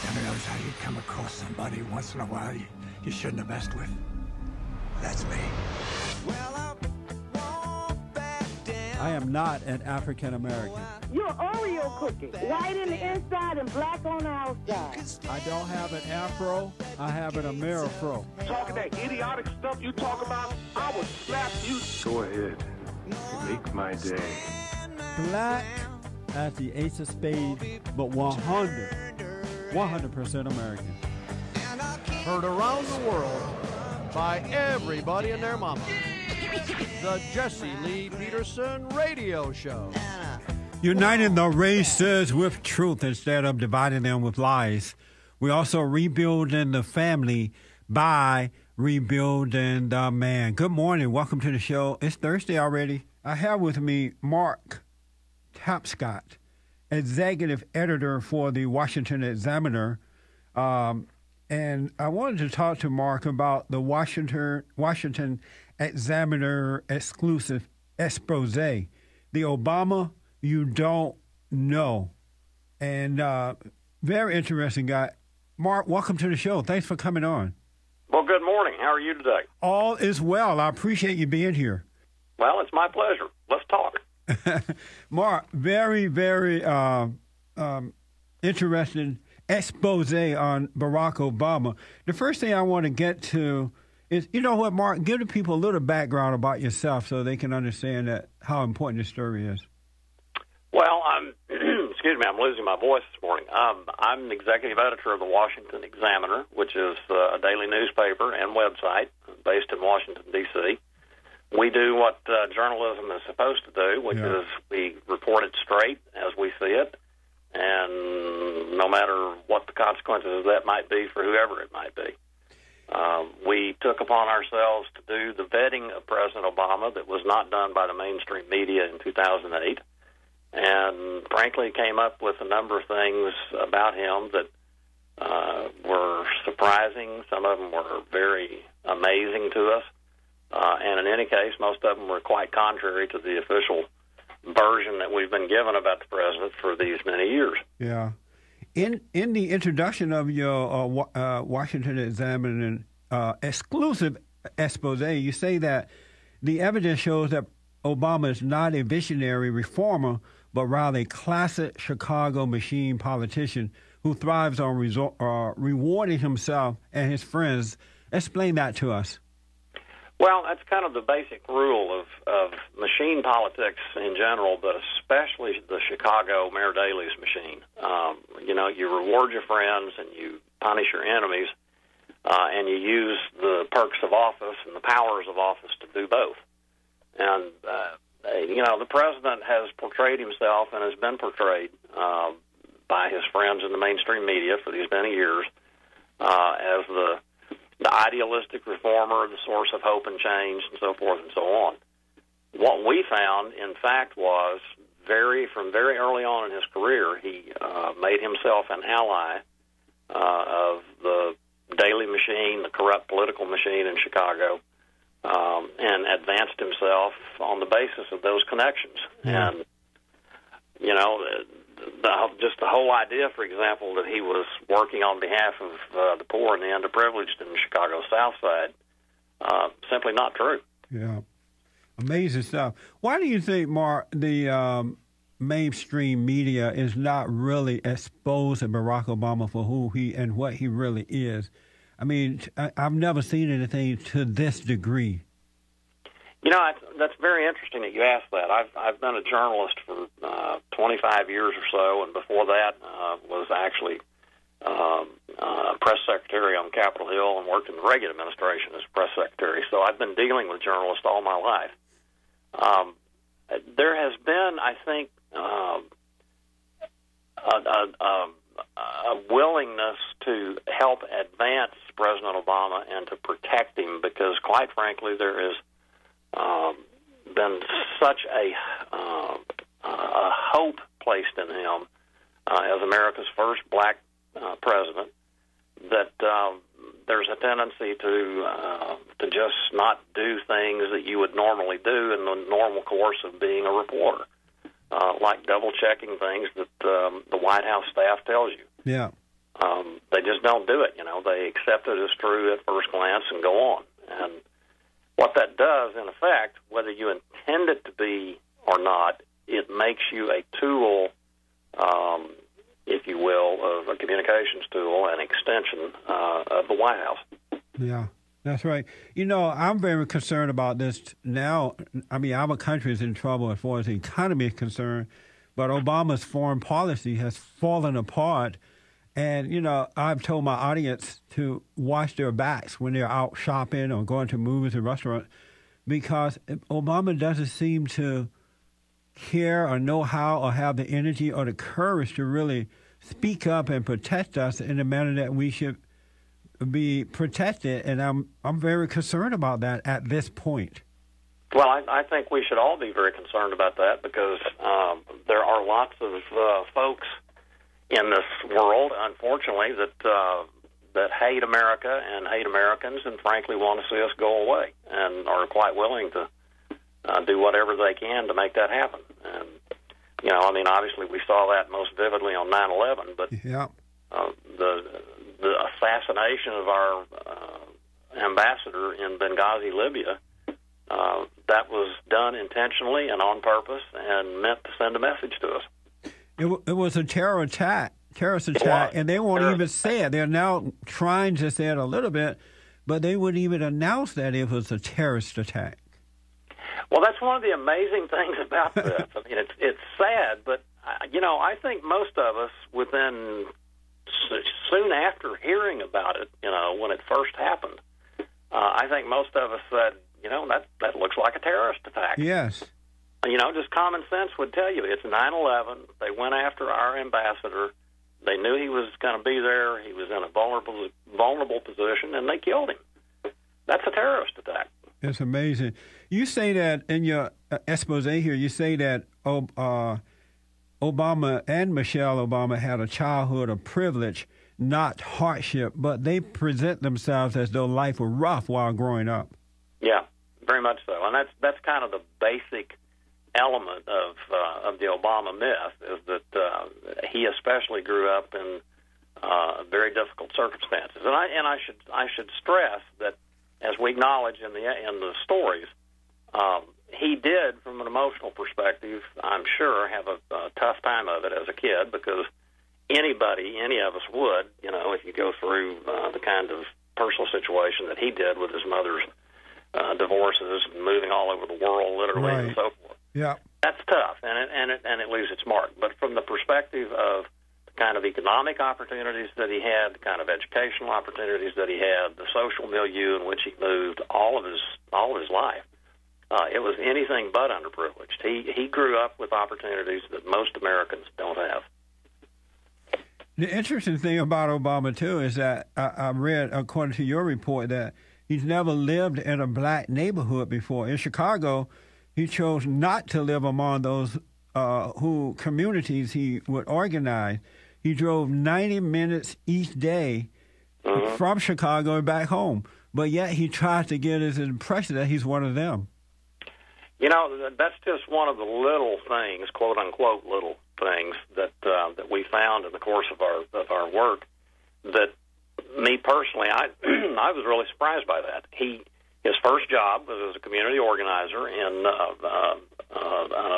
Ever notice how you come across somebody once in a while you shouldn't have messed with? That's me. I am not an African American. You're Oreo cookie, white in the inside and black on the outside. I don't have an afro, I have an Amerifro. Talking that idiotic stuff you talk about, I will slap you. Go ahead. Make my day. Black as the ace of spades, but 100% American. Heard around the world by everybody and their mama. The Jesse Lee Peterson Radio Show. Uniting the races with truth instead of dividing them with lies. We're also rebuilding the family by rebuilding the man. Good morning. Welcome to the show. It's Thursday already. I have with me Mark Tapscott, executive editor for the Washington Examiner. And I wanted to talk to Mark about the Washington Examiner exclusive exposé, the Obama you don't know. And very interesting guy. Mark, welcome to the show. Thanks for coming on. Well, good morning. How are you today? All is well. I appreciate you being here. Well, it's my pleasure. Let's talk. Mark, very, very interesting expose on Barack Obama. The first thing I want to get to is, you know what, Mark, give the people a little background about yourself so they can understand how important this story is. Well, excuse me, I'm losing my voice this morning. I'm the executive editor of the Washington Examiner, which is a daily newspaper and website based in Washington, D.C. We do what journalism is supposed to do, which is we report it straight as we see it, and no matter what the consequences of that might be for whoever it might be. We took upon ourselves to do the vetting of President Obama that was not done by the mainstream media in 2008, and frankly came up with a number of things about him that were surprising. Some of them were very amazing to us. And in any case, most of them were quite contrary to the official version that we've been given about the president for these many years. Yeah. In the introduction of your Washington Examiner exclusive expose, you say that the evidence shows that Obama is not a visionary reformer, but rather a classic Chicago machine politician who thrives on rewarding himself and his friends. Explain that to us. Well, that's kind of the basic rule of machine politics in general, but especially the Chicago Mayor Daley's machine. You reward your friends and you punish your enemies, and you use the perks of office and the powers of office to do both. And, the president has portrayed himself and has been portrayed by his friends in the mainstream media for these many years as the idealistic reformer, the source of hope and change, and so forth and so on. What we found, in fact, was from very early on in his career, he made himself an ally of the Daley machine, the corrupt political machine in Chicago, and advanced himself on the basis of those connections. Yeah. And, just the whole idea, for example, that he was working on behalf of the poor and the underprivileged in the Chicago South Side, simply not true. Yeah. Amazing stuff. Why do you think, Mark, the mainstream media is not really exposing Barack Obama for who he and what he really is? I mean, I've never seen anything to this degree. That's very interesting that you asked that. I've been a journalist for 25 years or so, and before that was actually press secretary on Capitol Hill and worked in the Reagan administration as press secretary. So I've been dealing with journalists all my life. There has been, I think, a willingness to help advance President Obama and to protect him because, quite frankly, there has been such a hope placed in him as America's first black president that there's a tendency to just not do things that you would normally do in the normal course of being a reporter, like double checking things that the White House staff tells you. Yeah. just don't do it. They accept it as true at first glance and go on. And what that does, in effect, whether you intend it to be or not, it makes you a tool, if you will, of a communications tool, an extension of the White House. Yeah, that's right. I'm very concerned about this now. I mean, our country is in trouble as far as the economy is concerned, but Obama's foreign policy has fallen apart. And, I've told my audience to watch their backs when they're out shopping or going to movies and restaurants, because Obama doesn't seem to care or know how or have the energy or the courage to really speak up and protect us in the manner that we should be protected. And I'm very concerned about that at this point. Well, I think we should all be very concerned about that, because there are lots of folks in this world, unfortunately, that hate America and hate Americans and frankly want to see us go away and are quite willing to do whatever they can to make that happen. And, obviously we saw that most vividly on 9/11, but yeah. The assassination of our ambassador in Benghazi, Libya, that was done intentionally and on purpose and meant to send a message to us. It was a terrorist attack, and they won't even say it. They're now trying to say it a little bit, but they wouldn't even announce that it was a terrorist attack. Well, that's one of the amazing things about this. I mean, it's sad, but, I think most of us soon after hearing about it, when it first happened, I think most of us said, that looks like a terrorist attack. Yes. Just common sense would tell you it's 9/11. They went after our ambassador. They knew he was going to be there. He was in a vulnerable position, and they killed him. That's a terrorist attack. It's amazing. You say that in your expose here, you say that Obama and Michelle Obama had a childhood of privilege, not hardship, but they present themselves as though life was rough while growing up. Yeah, very much so. And that's kind of the basic element of the Obama myth, is that he especially grew up in very difficult circumstances. And I should stress that, as we acknowledge in the stories, he did, from an emotional perspective, I'm sure, have a tough time of it as a kid, because any of us would, if you go through the kind of personal situation that he did with his mother's divorces and moving all over the world, literally, right, and so forth. Yeah, that's tough, and it leaves its mark. But from the perspective of the kind of economic opportunities that he had, the kind of educational opportunities that he had, the social milieu in which he moved, all of his life, it was anything but underprivileged. He grew up with opportunities that most Americans don't have. The interesting thing about Obama, too, is that I read, according to your report, that he's never lived in a black neighborhood before. In Chicago, he chose not to live among those communities he would organize. He drove 90 minutes each day from Chicago and back home, but yet he tries to get his impression that he's one of them. That's just one of the little things, quote unquote, little things that we found in the course of our work. That me personally, I was really surprised by that. His first job was as a community organizer in a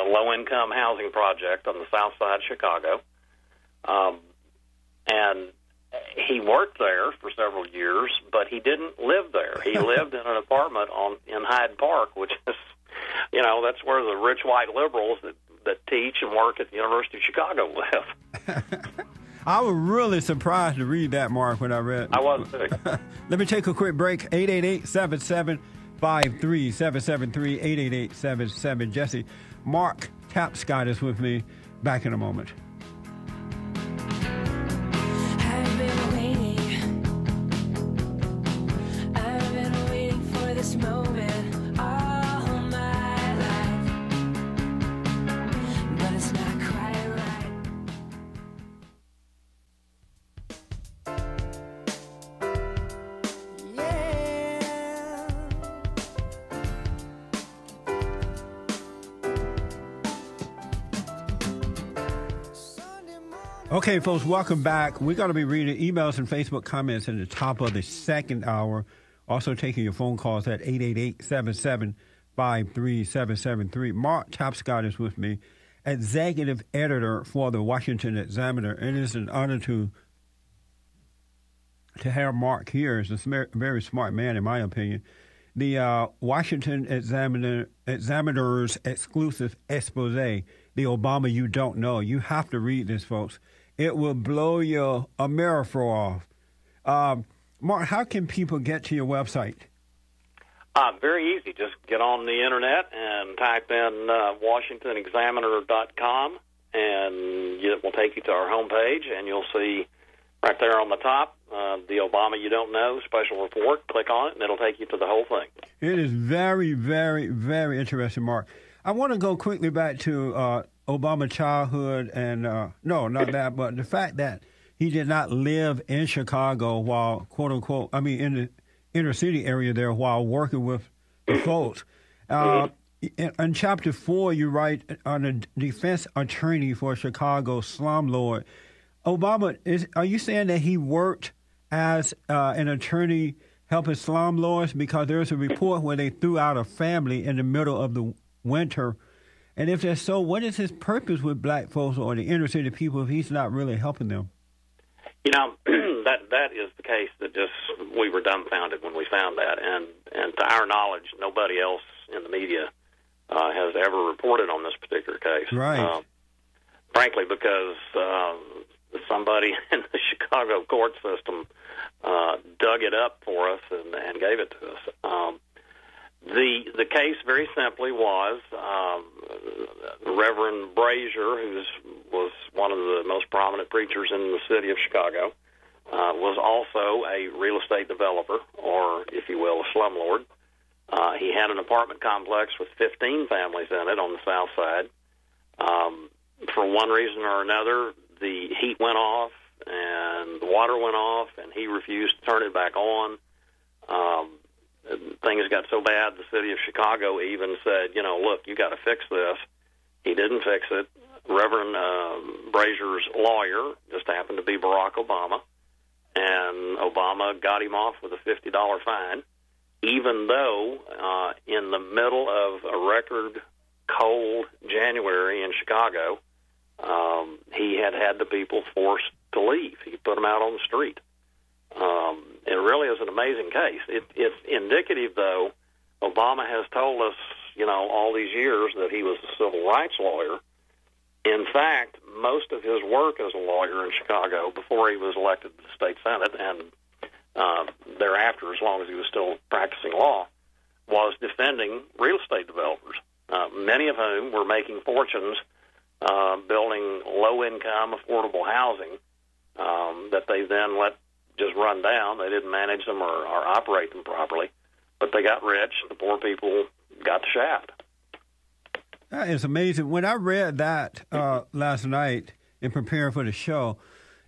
low-income housing project on the south side of Chicago, and he worked there for several years, but he didn't live there. He lived in an apartment in Hyde Park, which is, that's where the rich white liberals that teach and work at the University of Chicago live. I was really surprised to read that, Mark, when I read. I was too. Let me take a quick break. 888-7753-773, 888-77. Jesse, Mark Tapscott is with me. Back in a moment. I've been waiting for this moment all my life, but it's not quite right. Okay, folks, welcome back. We're going to be reading emails and Facebook comments in the top of the second hour. Also taking your phone calls at 888-77-53773. Mark Tapscott is with me, executive editor for the Washington Examiner. It is an honor to have Mark here. He's a very smart man, in my opinion. The Washington Examiner's exclusive exposé, The Obama You Don't Know. You have to read this, folks. It will blow your America off. Mark, how can people get to your website? Very easy. Just get on the Internet and type in WashingtonExaminer.com, and it will take you to our homepage, and you'll see right there on the top, The Obama You Don't Know special report. Click on it, and it'll take you to the whole thing. It is very, very, very interesting, Mark. I want to go quickly back to Obama's childhood, and no, not that, but the fact that he did not live in Chicago while, quote unquote, in the inner city area there while working with the folks. In chapter 4, you write on a defense attorney for a Chicago slumlord. Obama, are you saying that he worked as an attorney helping slumlords? Because there's a report where they threw out a family in the middle of the winter. And if that's so, what is his purpose with black folks or the inner city people if he's not really helping them? You know, that is the case that we were dumbfounded when we found that. And to our knowledge, nobody else in the media has ever reported on this particular case. Right. Frankly, because somebody in the Chicago court system dug it up for us and gave it to us. The case, very simply, was Reverend Brazier, who was one of the most prominent preachers in the city of Chicago, was also a real estate developer, or, if you will, a slumlord. He had an apartment complex with 15 families in it on the south side. For one reason or another, the heat went off and the water went off, and he refused to turn it back on. Things got so bad, the city of Chicago even said, look, you got to fix this. He didn't fix it. Reverend Brazier's lawyer just happened to be Barack Obama, and Obama got him off with a $50 fine, even though in the middle of a record cold January in Chicago, he had the people forced to leave. He put them out on the street. It really is an amazing case. It's indicative, though. Obama has told us, all these years that he was a civil rights lawyer. In fact, most of his work as a lawyer in Chicago, before he was elected to the state senate, and thereafter, as long as he was still practicing law, was defending real estate developers, many of whom were making fortunes building low-income, affordable housing that they then let just run down. They didn't manage them or operate them properly, but they got rich. The poor people got the shaft. That is amazing. When I read that last night in preparing for the show,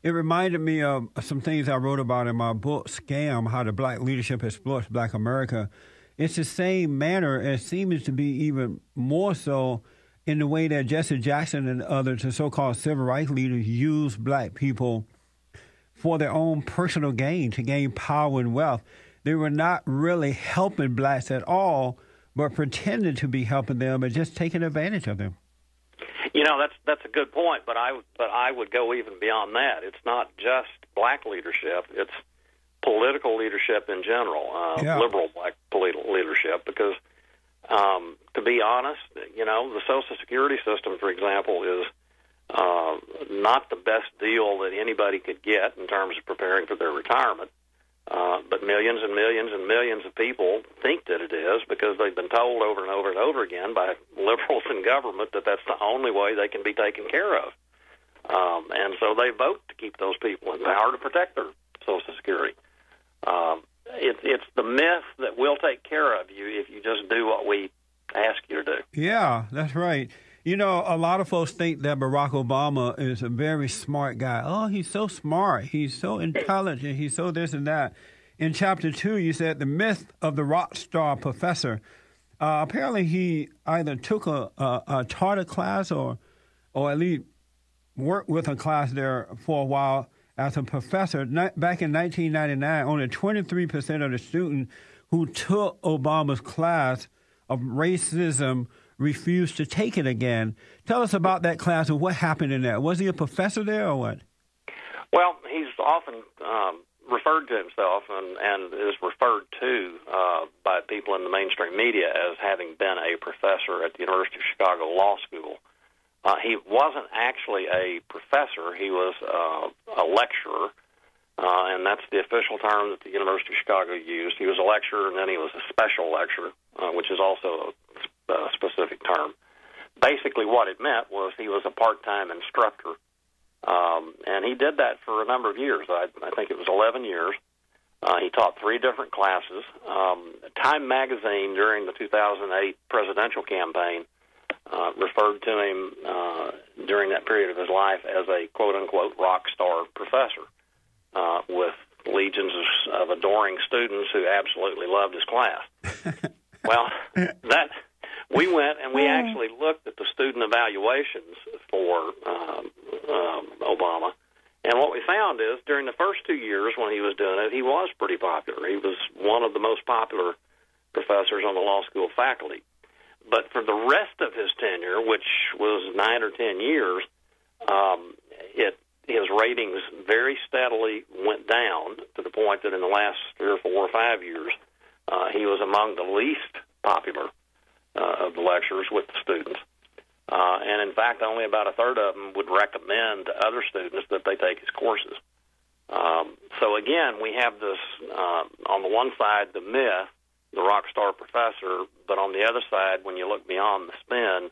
it reminded me of some things I wrote about in my book, Scam, How the Black Leadership Exploits Black America. It's the same manner, it seems to be even more so in the way that Jesse Jackson and others, the so-called civil rights leaders, use black people for their own personal gain, to gain power and wealth. They were not really helping blacks at all, but pretending to be helping them and just taking advantage of them. That's a good point, but I would go even beyond that. It's not just black leadership; it's political leadership in general, liberal black political leadership. Because, to be honest, the Social Security system, for example, is not the best deal that anybody could get in terms of preparing for their retirement. But millions and millions and millions of people think that it is because they've been told over and over and over again by liberals in government that that's the only way they can be taken care of. And so they vote to keep those people in power to protect their Social Security. It's the myth that we'll take care of you if you just do what we ask you to do. Yeah, that's right. A lot of folks think that Barack Obama is a very smart guy. Oh, he's so smart. He's so intelligent. He's so this and that. In Chapter 2, you said the myth of the rock star professor. Apparently, he either took a taught a class or at least worked with a class there for a while as a professor. Back in 1999, only 23% of the students who took Obama's class of racism refused to take it again. Tell us about that class and what happened in that. Was he a professor there or what? Well, he's often referred to himself and is referred to by people in the mainstream media as having been a professor at the University of Chicago Law School. He wasn't actually a professor. He was a lecturer, and that's the official term that the University of Chicago used. He was a lecturer, and then he was a special lecturer, which is also a specific term. Basically what it meant was he was a part-time instructor, and he did that for a number of years. I think it was 11 years. He taught 3 different classes. Time magazine, during the 2008 presidential campaign, referred to him during that period of his life as a quote-unquote rock star professor, with legions of adoring students who absolutely loved his class. Well, we went and we actually looked at the student evaluations for Obama, and what we found is during the first 2 years when he was doing it, he was pretty popular. He was one of the most popular professors on the law school faculty. But for the rest of his tenure, which was 9 or 10 years, his ratings very steadily went down to the point that in the last 3 or 4 or 5 years, he was among the least popular of the lecturers with the students. And in fact, only about a third of them would recommend to other students that they take his courses. So again, we have this, on the one side, the myth, the rock star professor, but on the other side, when you look beyond the spin,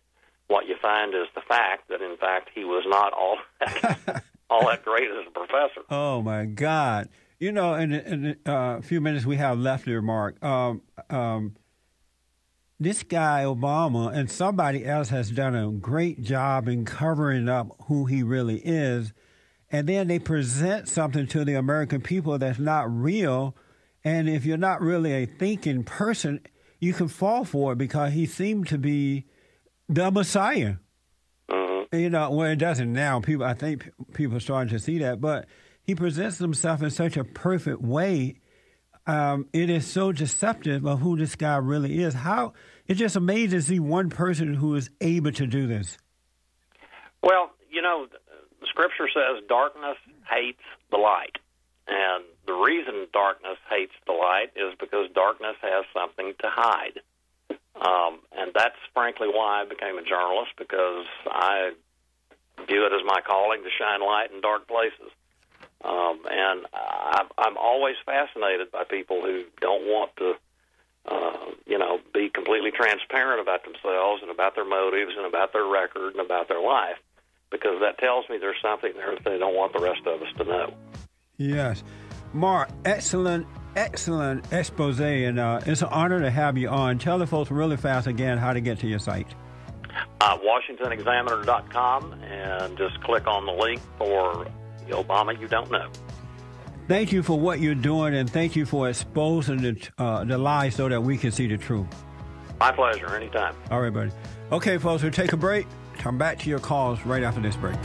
what you find is the fact that, in fact, he was not all that great as a professor. Oh, my God. You know, in a few minutes we have left here, Mark, this guy, Obama, and somebody else has done a great job in covering up who he really is, and then they present something to the American people that's not real. And if you're not really a thinking person, you can fall for it because he seemed to be the Messiah. You know, well, it doesn't now. I think people are starting to see that. But he presents himself in such a perfect way. It is so deceptive of who this guy really is. It's just amazing to see one person who is able to do this. Well, you know, the Scripture says darkness hates the light. And the reason darkness hates the light is because darkness has something to hide. And that's frankly why I became a journalist, because I view it as my calling to shine light in dark places. And I'm always fascinated by people who don't want to, be completely transparent about themselves and about their motives and about their record and about their life, because that tells me there's something there that they don't want the rest of us to know. Yes. Mark, excellent expose, and it's an honor to have you on. Tell the folks really fast again how to get to your site. WashingtonExaminer.com, and just click on the link for the Obama You Don't Know. Thank you for what you're doing, and thank you for exposing the lies so that we can see the truth. My pleasure, anytime. All right, buddy. Okay, folks, we'll take a break. Come back to your calls right after this break.